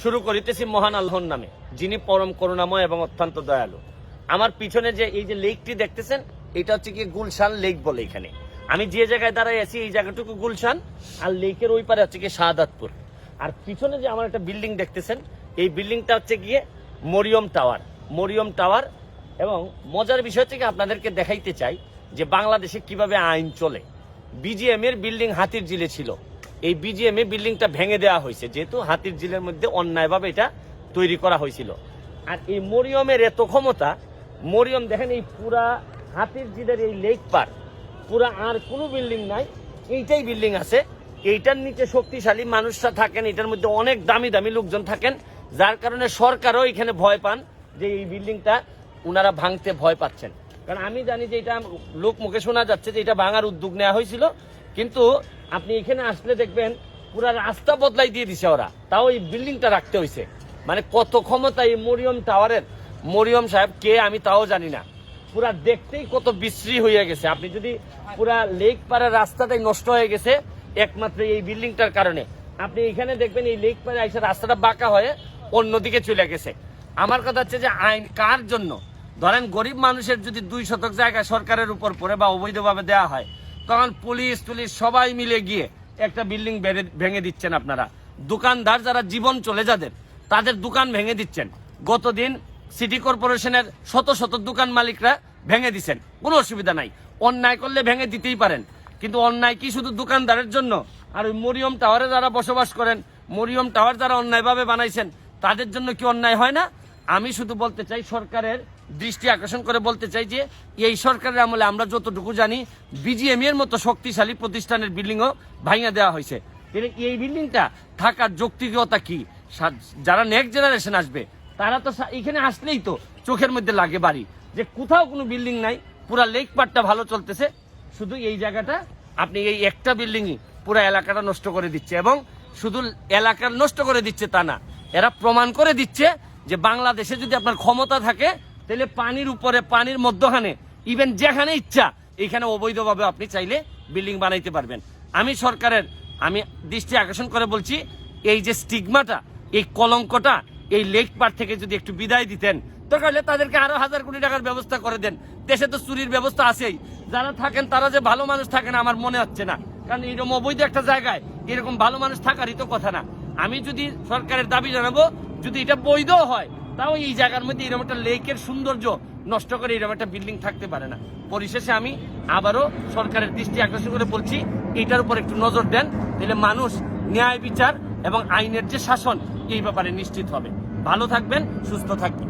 শুরু করিতেছি মহান আল্লাহর নামে, যিনি পরম করুণাময় এবং অত্যন্ত দয়ালু। আমার পিছনে যে এই যে লেকটি দেখতেছেন, এটা হচ্ছে কি গুলশান লেক বলে। এখানে আমি যে জায়গায় দাঁড়াই আছি এই জায়গাটুকু গুলশান, আর লেকের ওই পারে হচ্ছে কি শাহাদাতপুর। আর পিছনে যে আমার একটা বিল্ডিং দেখতেছেন, এই বিল্ডিংটা হচ্ছে গিয়ে মরিয়ম টাওয়ার। মরিয়ম টাওয়ার। এবং মজার বিষয় হচ্ছে কি আপনাদেরকে দেখাইতে চাই যে বাংলাদেশে কিভাবে আইন চলে। বিজিএম এর বিল্ডিং হাতির ঝিলে ছিল, এই বিজিএম এ বিল্ডিংটা ভেঙে দেওয়া হয়েছে, যেহেতু হাতির ঝিলের মধ্যে অন্যায়ভাবে এটা তৈরি করা হয়েছিল। আর এই মরিয়মের এত ক্ষমতা, মরিয়ম দেখেন এই পুরা হাতির ঝিলের এই লেক পার পুরা আর কোনো বিল্ডিং নাই, এইটাই বিল্ডিং আছে। এইটার নিচে শক্তিশালী মানুষরা থাকেন, এটার মধ্যে অনেক দামি দামি লোকজন থাকেন, যার কারণে সরকারও এখানে ভয় পান যে এই বিল্ডিংটা উনারা ভাঙতে ভয় পাচ্ছেন। কারণ আমি জানি যে এটা লোক মুখে শোনা যাচ্ছে যে এটা ভাঙার উদ্যোগ নেওয়া হয়েছিল, কিন্তু আপনি এখানে আসলে দেখবেন পুরা রাস্তা বদলাই দিয়ে দিছে ওরা, তাও এই বিল্ডিংটা রাখতে হয়েছে। মানে কত ক্ষমতা এই মরিয়ম টাওয়ারের। মরিয়ম সাহেব কে আমি তাও জানি না, পুরা দেখতেই কত বিশ্রী হয়ে গেছে। আপনি যদি পুরা লেক পাড়ার রাস্তাটাই নষ্ট হয়ে গেছে একমাত্র এই বিল্ডিংটার কারণে। আপনি এখানে দেখবেন এই লেক পাড়ে এসে রাস্তাটা বাঁকা হয়ে অন্যদিকে চলে গেছে। আমার কথা হচ্ছে যে আইন কার জন্য? ধরেন গরিব মানুষের যদি 2 শতক জায়গা সরকারের উপর পড়ে বা অবৈধভাবে দেওয়া হয়, তখন পুলিশ সবাই মিলে গিয়ে একটা বিল্ডিং ভেঙে দিচ্ছেন আপনারা। দোকানদার যারা জীবন চলে যাদের, তাদের দোকান ভেঙে দিচ্ছেন। গতদিন সিটি কর্পোরেশনের শত শত দোকান মালিকরা ভেঙে দিচ্ছেন, কোনো অসুবিধা নাই। অন্যায় করলে ভেঙে দিতেই পারেন, কিন্তু অন্যায় কি শুধু দোকানদারের জন্য? আর ওই মরিয়ম টাওয়ারে যারা বসবাস করেন, মরিয়ম টাওয়ার যারা অন্যায়ভাবে বানাইছেন, তাদের জন্য কি অন্যায় হয় না? আমি শুধু বলতে চাই, সরকারের দৃষ্টি আকর্ষণ করে বলতে চাই যে এই সরকারের আমলে আমরা যতটুকু জানি বিজিএম এর মতো শক্তিশালী প্রতিষ্ঠানের বিল্ডিংও ভাঙিয়ে দেওয়া হয়েছে। এই বিল্ডিংটা থাকার যৌক্তিকতা কি? যারা নেক্সট জেনারেশন আসবে তারা তো এখানে আসলেই তো চোখের মধ্যে লাগে বাড়ি, যে কোথাও কোনো বিল্ডিং নাই, পুরা লেক পাড়টা ভালো চলতেছে, শুধু এই জায়গাটা আপনি এই একটা বিল্ডিংই পুরা এলাকাটা নষ্ট করে দিচ্ছে। এবং শুধু এলাকা নষ্ট করে দিচ্ছে তা না, এরা প্রমাণ করে দিচ্ছে যে বাংলাদেশে যদি আপনার ক্ষমতা থাকে তাহলে পানির উপরে, পানির মধ্যখানে, ইভেন যেখানে ইচ্ছা এখানে অবৈধভাবে আপনি চাইলে বিল্ডিং বানাইতে পারবেন। আমি সরকারের দৃষ্টি আকর্ষণ করে বলছি, এই যে স্টিগমাটা, এই কলঙ্কটা এই লেক পার থেকে যদি একটু বিদায় দিতেন, তাহলে তাদেরকে আরো 1000 কোটি টাকার ব্যবস্থা করে দেন। দেশে তো চুরির ব্যবস্থা আছেই, যারা থাকেন তারা যে ভালো মানুষ থাকেন আমার মনে হচ্ছে না। কারণ এরকম অবৈধ একটা জায়গায় এরকম ভালো মানুষ থাকারই তো কথা না। আমি যদি সরকারের দাবি জানাবো, যদি এটা বৈধ হয়, তাও এই জায়গার মধ্যে এরকম একটা লেকের সৌন্দর্য নষ্ট করে এরকম একটা বিল্ডিং থাকতে পারে না। পরিশেষে আমি আবারও সরকারের দৃষ্টি আকর্ষণ করে বলছি, এটার উপর একটু নজর দেন, তাহলে মানুষ ন্যায় বিচার এবং আইনের যে শাসন এই ব্যাপারে নিশ্চিত হবে। ভালো থাকবেন, সুস্থ থাকবেন।